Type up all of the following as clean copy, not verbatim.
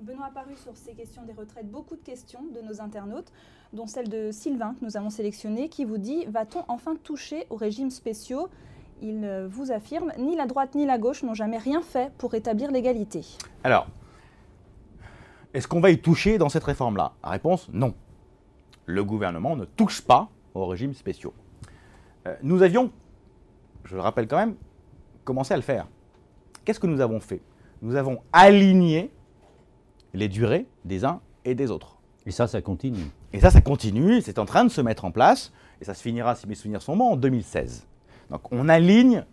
Benoît a paru sur ces questions des retraites beaucoup de questions de nos internautes, dont celle de Sylvain que nous avons sélectionné, qui vous dit « Va-t-on enfin toucher aux régimes spéciaux ?» Il vous affirme « Ni la droite ni la gauche n'ont jamais rien fait pour rétablir l'égalité. » Alors, est-ce qu'on va y toucher dans cette réforme-là? La réponse, non. Le gouvernement ne touche pas aux régimes spéciaux. Nous avions, je le rappelle quand même, commencé à le faire. Qu'est-ce que nous avons fait? Nous avons aligné les durées des uns et des autres. Et ça continue. Et ça continue, c'est en train de se mettre en place, et ça se finira, si mes souvenirs sont bons, en 2016. Donc on aligne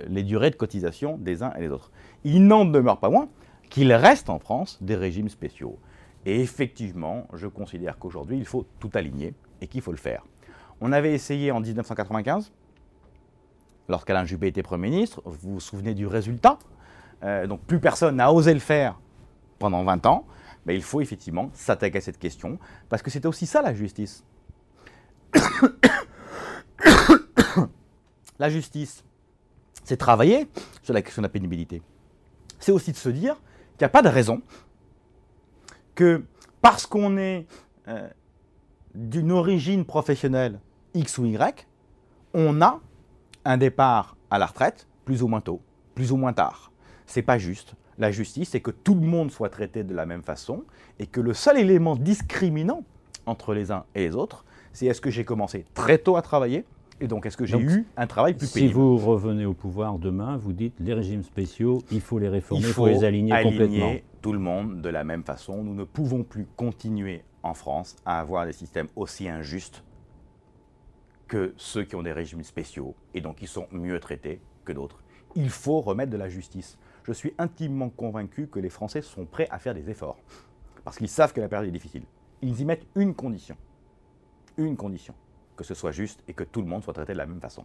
les durées de cotisation des uns et des autres. Il n'en demeure pas moins qu'il reste en France des régimes spéciaux. Et effectivement, je considère qu'aujourd'hui, il faut tout aligner et qu'il faut le faire. On avait essayé en 1995, lorsqu'Alain Juppé était Premier ministre, vous vous souvenez du résultat, donc plus personne n'a osé le faire pendant 20 ans, mais il faut effectivement s'attaquer à cette question, parce que c'était aussi ça la justice. La justice, c'est travailler sur la question de la pénibilité. C'est aussi de se dire qu'il n'y a pas de raison que parce qu'on est d'une origine professionnelle X ou Y, on a un départ à la retraite plus ou moins tôt, plus ou moins tard. C'est pas juste. La justice, c'est que tout le monde soit traité de la même façon et que le seul élément discriminant entre les uns et les autres, c'est est-ce que j'ai commencé très tôt à travailler et donc est-ce que j'ai eu un travail plus pénible. Si vous revenez au pouvoir demain, vous dites les régimes spéciaux, il faut les réformer, il faut les aligner complètement. Tout le monde de la même façon. Nous ne pouvons plus continuer en France à avoir des systèmes aussi injustes que ceux qui ont des régimes spéciaux et donc qui sont mieux traités que d'autres. Il faut remettre de la justice. Je suis intimement convaincu que les Français sont prêts à faire des efforts parce qu'ils savent que la période est difficile. Ils y mettent une condition, que ce soit juste et que tout le monde soit traité de la même façon.